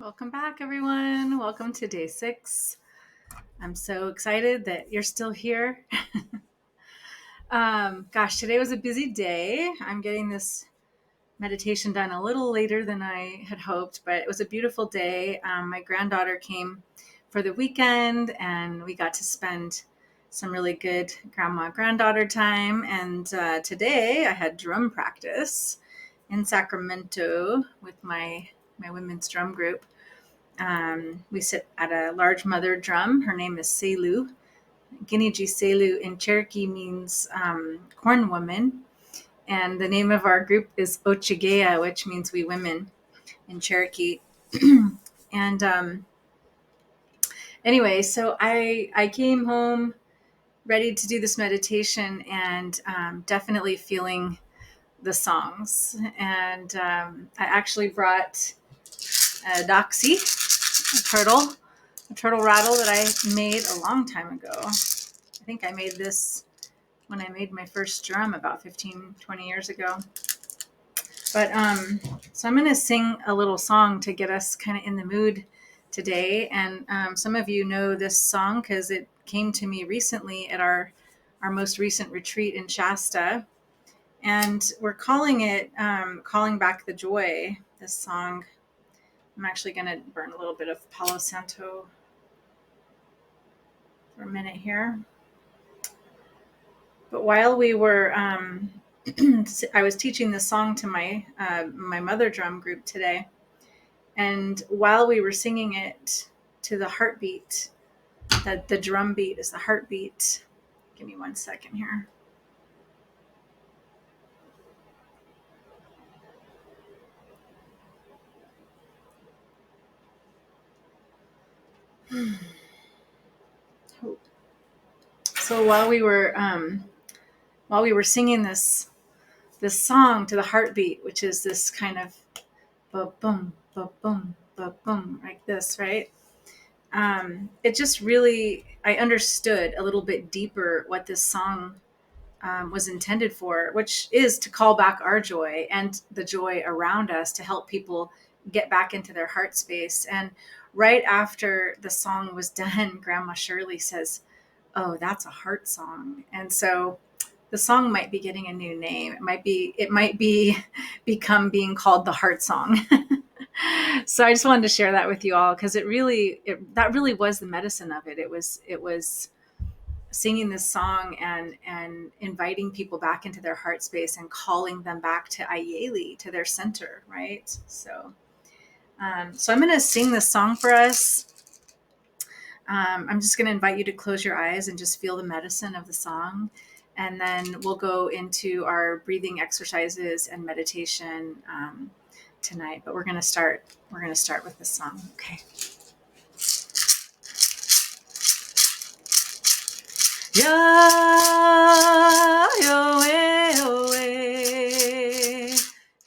Welcome back, everyone. Welcome to day 6. I'm so excited that you're still here. Today was a busy day. I'm getting this meditation done a little later than I had hoped, but it was a beautiful day. My granddaughter came for the weekend, and we got to spend some really good grandma-granddaughter time. And today I had drum practice in Sacramento with my women's drum group. We sit at a large mother drum. Her name is Selu. Giniji Selu in Cherokee means corn woman. And the name of our group is Ochigea, which means we women in Cherokee. And anyway, so I came home ready to do this meditation and definitely feeling the songs. And I actually brought a doxy, a turtle rattle that I made a long time ago. I think I made this when I made my first drum about 15, 20 years ago. But so I'm going to sing a little song to get us kind of in the mood today. And some of you know this song because it came to me recently at our most recent retreat in Shasta. And we're calling it Calling Back the Joy, this song. I'm actually going to burn a little bit of Palo Santo for a minute here. But while we were, I was teaching this song to my mother drum group today. And while we were singing it to the heartbeat, that the drum beat is the heartbeat. Give me 1 second here. So while we were singing this song to the heartbeat, which is this kind of ba-boom, ba-boom, ba-boom, like this, right? It just really, I understood a little bit deeper what this song was intended for, which is to call back our joy and the joy around us, to help people get back into their heart space. And right after the song was done, Grandma Shirley says, "Oh, that's a heart song." And so the song might be getting a new name. It might be become being called the heart song. So I just wanted to share that with you all, because that really was the medicine of it. It was singing this song and inviting people back into their heart space and calling them back to Ayeli, to their center, right? So I'm going to sing this song for us. I'm just going to invite you to close your eyes and just feel the medicine of the song. And then we'll go into our breathing exercises and meditation tonight. But we're going to start with this song. Okay. Ya, yo, eh, oh, eh.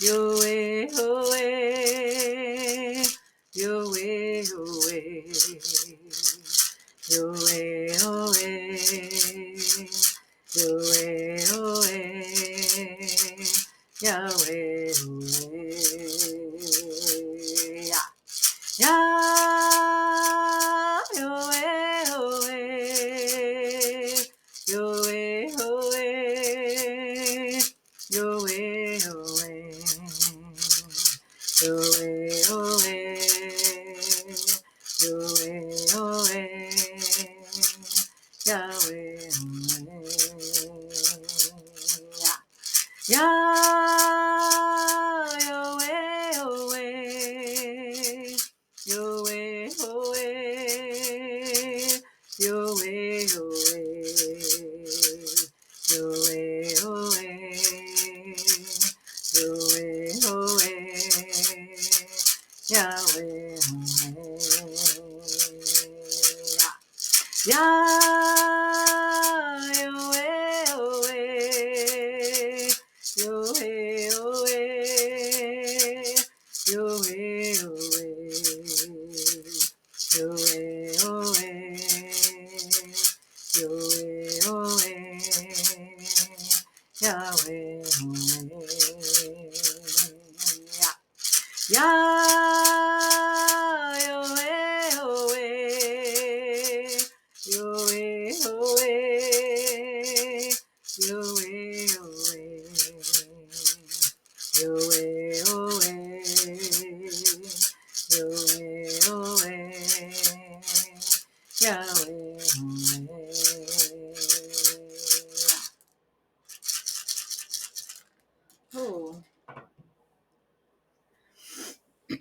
Yo, eh, oh, eh. Yo, eh, oh, eh. Yo, eh, oh, eh. Yo, eh, oh, eh. Yahweh, oh, eh. Ya. Ya, yo, eh, oh, eh. Yo, eh, oh, eh. Yo, eh, oh, eh. Yo, eh, oh, eh. Yo, eh, oh, eh. Yahweh, oh, eh. Ya, yo, eh, oh, eh. Yo, eh, oh, eh. Yo, eh, oh, eh. Yo, eh, oh, eh. Yo, eh, oh, eh. Yahweh, oh, eh. Ya, yo, eh, oh, eh. Yo, eh, oh, eh. Yo, eh, oh, eh. Yo, eh, oh, eh. Yo, eh, oh, eh. Yahweh, oh, eh. Ya,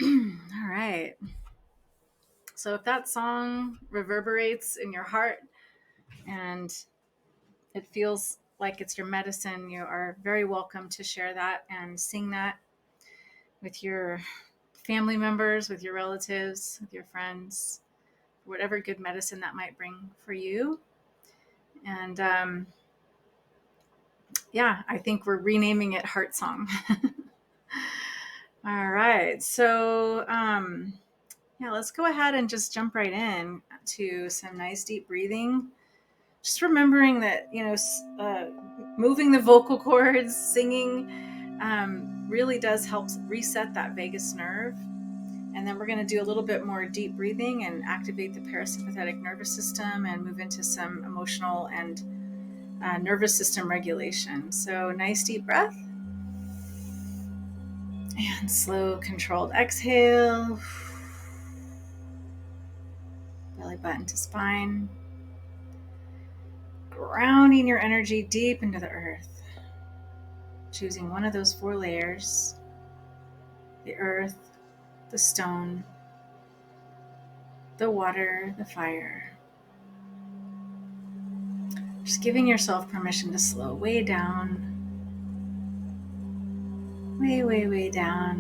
All right. So if that song reverberates in your heart and it feels like it's your medicine, you are very welcome to share that and sing that with your family members, with your relatives, with your friends, whatever good medicine that might bring for you. And yeah, I think we're renaming it Heart Song. All right. So yeah, let's go ahead and just jump right in to some nice deep breathing. Just remembering that, moving the vocal cords, singing really does help reset that vagus nerve. And then we're going to do a little bit more deep breathing and activate the parasympathetic nervous system and move into some emotional and nervous system regulation. So nice deep breath and slow controlled exhale. Belly button to spine. Grounding your energy deep into the earth. Choosing one of those 4 layers: the earth, the stone, the water, the fire. Just giving yourself permission to slow way down, way, way, way down,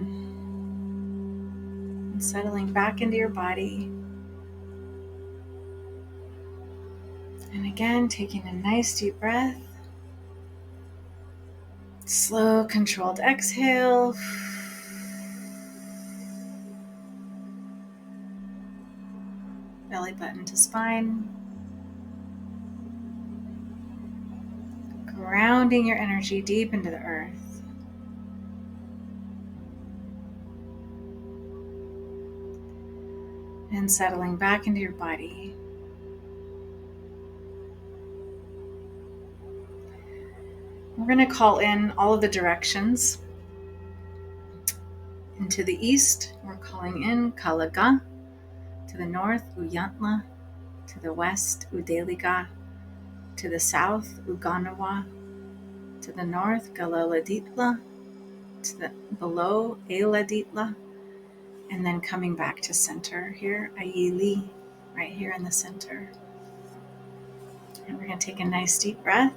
and settling back into your body. And again, taking a nice deep breath, slow, controlled exhale. Belly button to spine. Grounding your energy deep into the earth. And settling back into your body. We're going to call in all of the directions. Into the east, we're calling in Kalaga. To the north, Uyantla. To the west, Udeliga. To the south, Uganawa. To the north, Galaladitla. To the below, Ailaditla. And then coming back to center here, Ayili, right here in the center. And we're going to take a nice deep breath.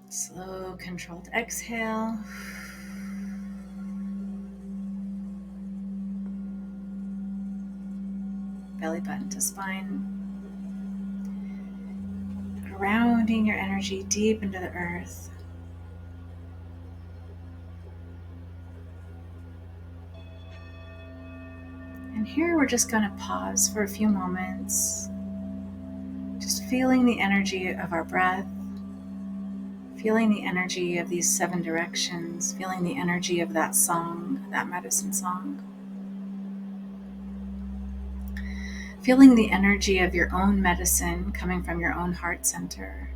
Slow, controlled exhale. Belly button to spine. Grounding your energy deep into the earth. And here we're just going to pause for a few moments, just feeling the energy of our breath, feeling the energy of these 7 directions, feeling the energy of that song, that medicine song, feeling the energy of your own medicine coming from your own heart center.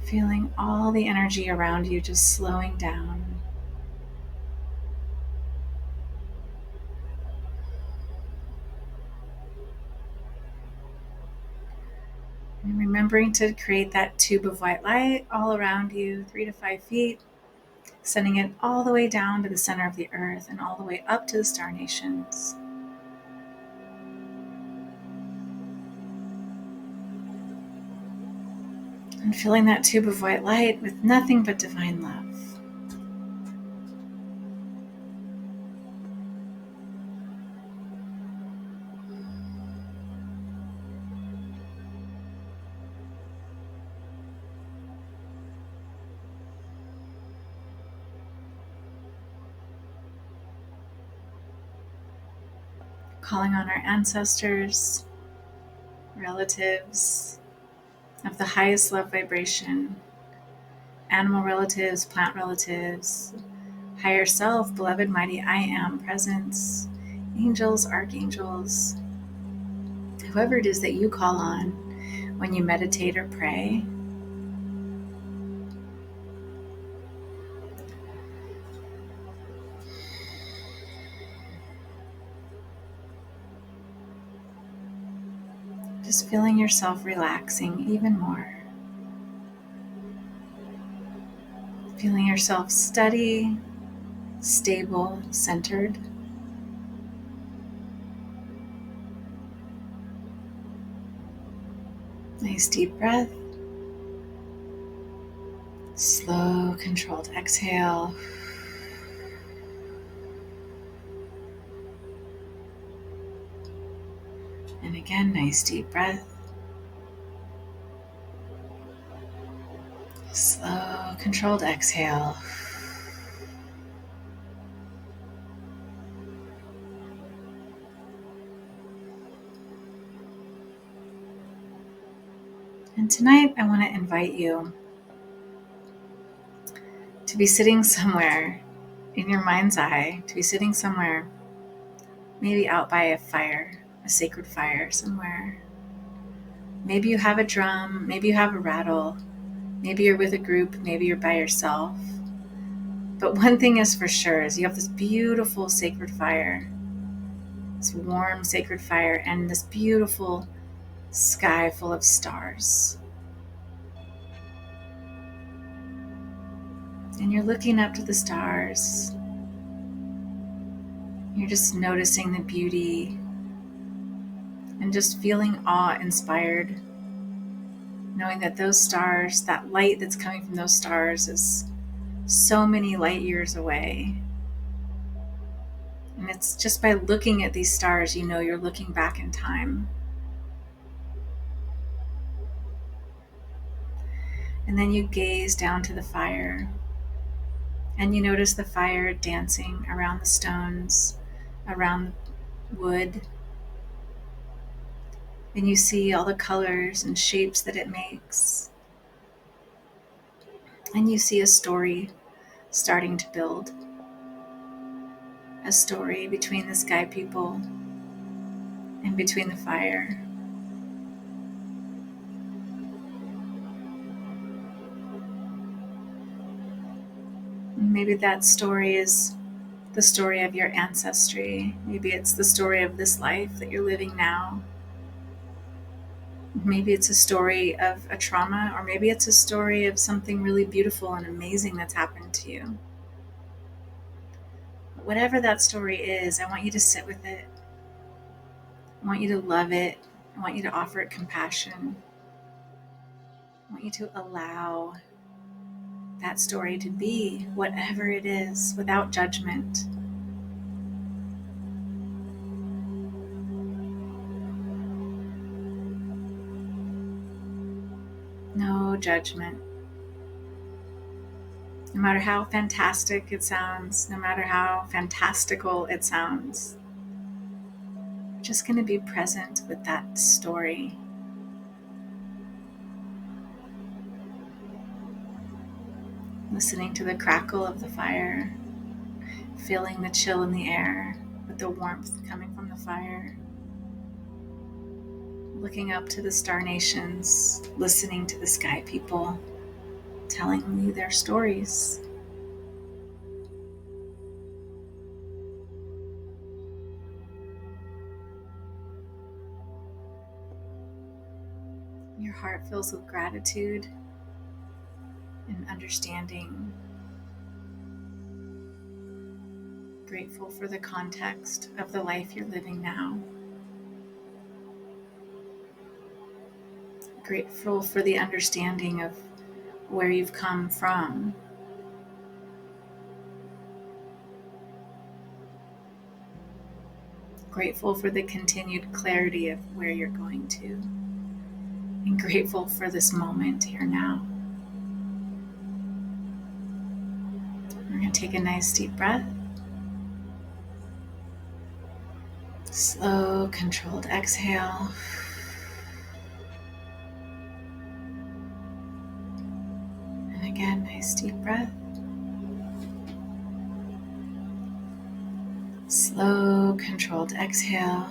Feeling all the energy around you just slowing down. And remembering to create that tube of white light all around you, 3 to 5 feet, sending it all the way down to the center of the earth and all the way up to the star nations. And filling that tube of white light with nothing but divine love. Calling on our ancestors, relatives of the highest love vibration, animal relatives, plant relatives, higher self, beloved mighty I am presence, angels, archangels, whoever it is that you call on when you meditate or pray. Just feeling yourself relaxing even more. Feeling yourself steady, stable, centered. Nice deep breath. Slow, controlled exhale. And again, nice deep breath. Slow, controlled exhale. And tonight, I want to invite you to be sitting somewhere in your mind's eye, to be sitting somewhere, maybe out by a fire, a sacred fire somewhere. Maybe you have a drum, maybe you have a rattle, maybe you're with a group, maybe you're by yourself. But one thing is for sure is you have this beautiful sacred fire, this warm sacred fire, and this beautiful sky full of stars. And you're looking up to the stars. You're just noticing the beauty and just feeling awe-inspired, knowing that those stars, that light that's coming from those stars is so many light years away. And it's just by looking at these stars, you know you're looking back in time. And then you gaze down to the fire, and you notice the fire dancing around the stones, around the wood. And you see all the colors and shapes that it makes. And you see a story starting to build. A story between the sky people and between the fire. Maybe that story is the story of your ancestry. Maybe it's the story of this life that you're living now. Maybe it's a story of a trauma, or maybe it's a story of something really beautiful and amazing that's happened to you. Whatever that story is, I want you to sit with it. I want you to love it. I want you to offer it compassion. I want you to allow that story to be whatever it is without judgment. No judgment. No matter how fantastic it sounds, no matter how fantastical it sounds, you're just going to be present with that story. Listening to the crackle of the fire, feeling the chill in the air with the warmth coming from the fire. Looking up to the star nations, listening to the sky people telling you their stories. Your heart fills with gratitude and understanding. Grateful for the context of the life you're living now. Grateful for the understanding of where you've come from. Grateful for the continued clarity of where you're going to. And grateful for this moment here now. We're going to take a nice deep breath. Slow, controlled exhale. And again, nice deep breath. Slow, controlled exhale.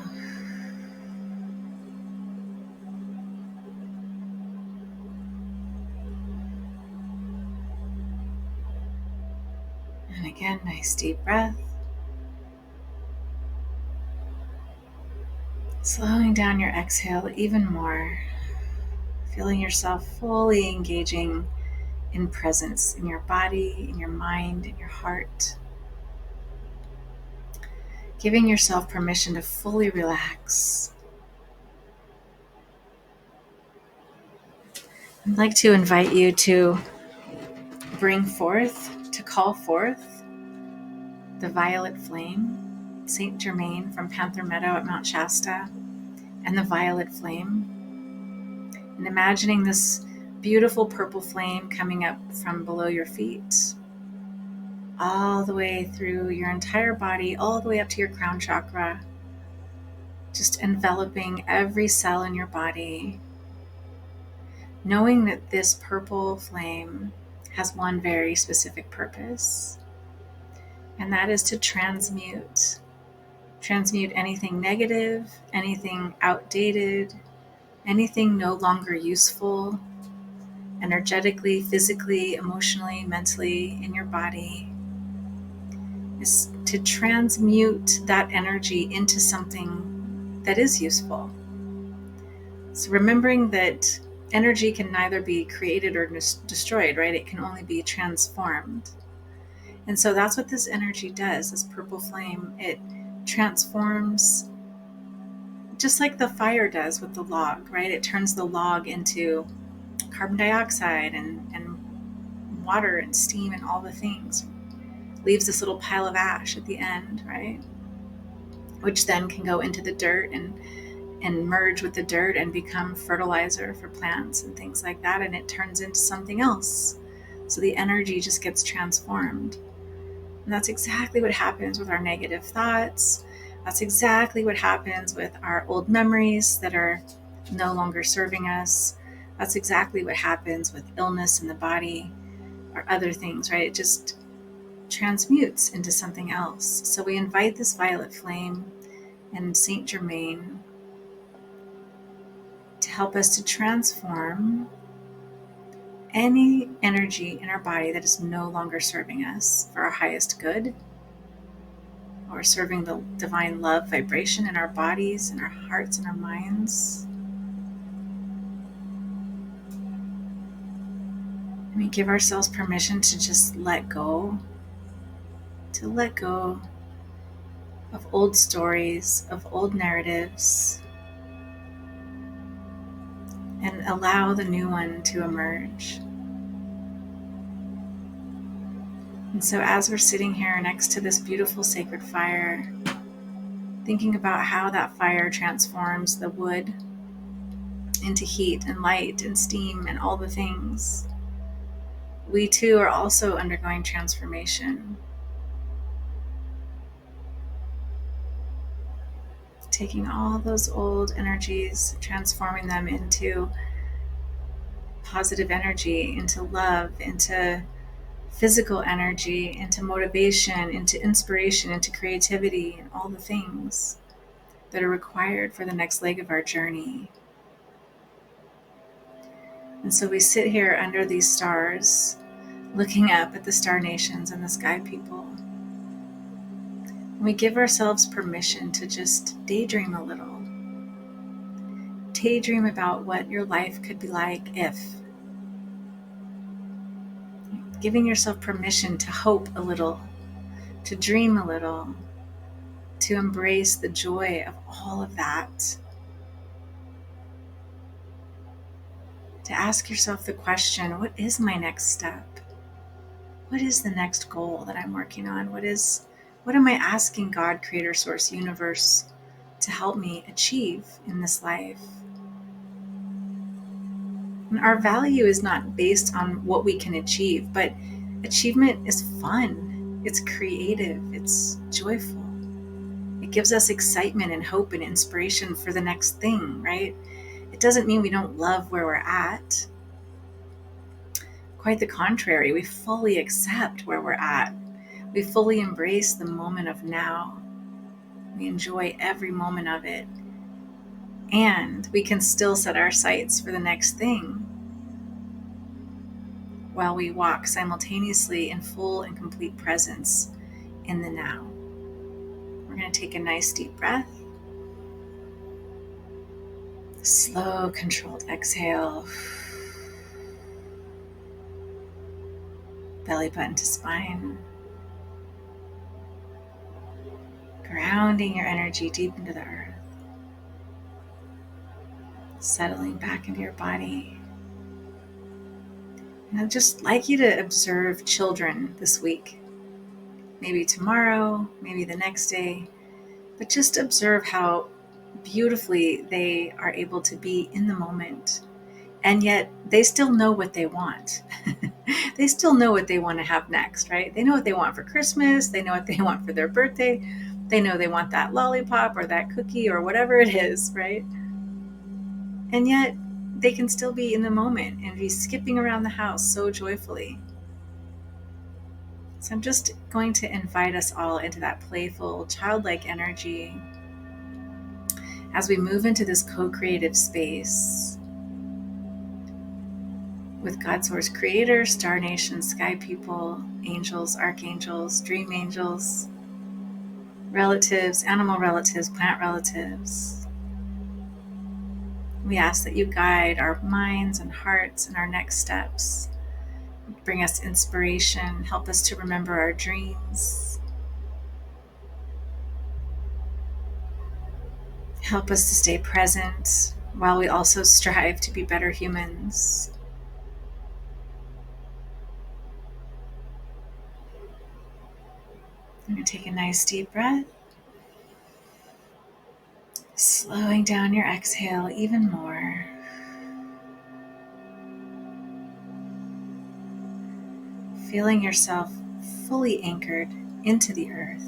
And again, nice deep breath. Slowing down your exhale even more. Feeling yourself fully engaging in presence in your body, in your mind, in your heart. Giving yourself permission to fully relax. I'd like to invite you to call forth the violet flame, Saint Germain from Panther Meadow at Mount Shasta, and the violet flame. And imagining this beautiful purple flame coming up from below your feet, all the way through your entire body, all the way up to your crown chakra, just enveloping every cell in your body, knowing that this purple flame has one very specific purpose, and that is to transmute anything negative, anything outdated, anything no longer useful, energetically, physically, emotionally, mentally in your body, is to transmute that energy into something that is useful. So remembering that energy can neither be created or destroyed, right? It can only be transformed. And so that's what this energy does, this purple flame. It transforms just like the fire does with the log, right? It turns the log into carbon dioxide and water and steam and all the things. Leaves this little pile of ash at the end, right? Which then can go into the dirt and merge with the dirt and become fertilizer for plants and things like that. And it turns into something else. So the energy just gets transformed. And that's exactly what happens with our negative thoughts. That's exactly what happens with our old memories that are no longer serving us. That's exactly what happens with illness in the body or other things, right? It just transmutes into something else. So we invite this violet flame and Saint Germain to help us to transform any energy in our body that is no longer serving us for our highest good, or serving the divine love vibration in our bodies, in our hearts, and our minds. And we give ourselves permission to just let go of old stories, of old narratives, and allow the new one to emerge. And so as we're sitting here next to this beautiful sacred fire, thinking about how that fire transforms the wood into heat and light and steam and all the things, we too are also undergoing transformation. Taking all those old energies, transforming them into positive energy, into love, into physical energy, into motivation, into inspiration, into creativity, and all the things that are required for the next leg of our journey. And so we sit here under these stars, looking up at the star nations and the sky people. And we give ourselves permission to just daydream a little. Daydream about what your life could be like if. Giving yourself permission to hope a little, to dream a little, to embrace the joy of all of that. To ask yourself the question, what is my next step? What is the next goal that I'm working on? What am I asking God, Creator, Source, Universe to help me achieve in this life? And our value is not based on what we can achieve, but achievement is fun. It's creative. It's joyful. It gives us excitement and hope and inspiration for the next thing, right? It doesn't mean we don't love where we're at. Quite the contrary, we fully accept where we're at. We fully embrace the moment of now. We enjoy every moment of it. And we can still set our sights for the next thing while we walk simultaneously in full and complete presence in the now. We're going to take a nice deep breath. Slow, controlled exhale. belly button to spine, grounding your energy deep into the earth, settling back into your body. And I'd just like you to observe children this week, maybe tomorrow, maybe the next day, but just observe how beautifully they are able to be in the moment. And yet they still know what they want. They still know what they want to have next, right? They know what they want for Christmas. They know what they want for their birthday. They know they want that lollipop or that cookie or whatever it is, right? And yet they can still be in the moment and be skipping around the house so joyfully. So I'm just going to invite us all into that playful, childlike energy as we move into this co-creative space with God Source Creator, Star Nation, Sky People, angels, archangels, dream angels, relatives, animal relatives, plant relatives. We ask that you guide our minds and hearts in our next steps. Bring us inspiration, help us to remember our dreams. Help us to stay present while we also strive to be better humans. I'm going to take a nice deep breath, slowing down your exhale even more. Feeling yourself fully anchored into the earth,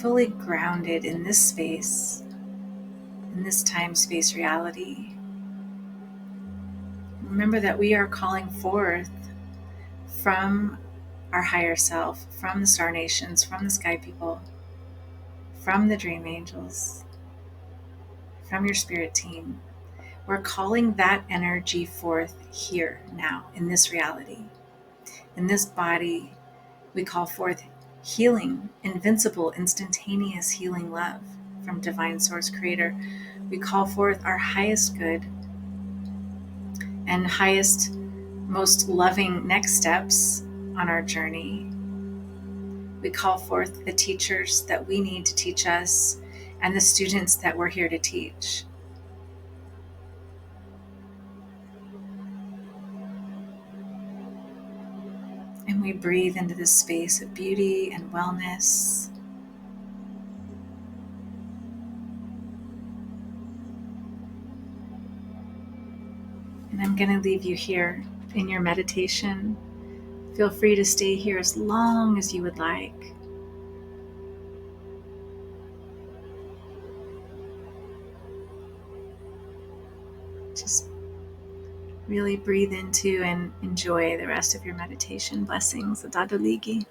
fully grounded in this space, in this time-space reality. Remember that we are calling forth from our higher self, from the star nations, from the sky people, from the dream angels, from your spirit team. We're calling that energy forth here, now, in this reality. In this body, we call forth healing, invincible, instantaneous healing love from Divine Source Creator. We call forth our highest good and highest, most loving next steps on our journey. We call forth the teachers that we need to teach us and the students that we're here to teach. And we breathe into this space of beauty and wellness. And I'm going to leave you here in your meditation. Feel free to stay here as long as you would like. Just really breathe into and enjoy the rest of your meditation. Blessings, Adadoligi.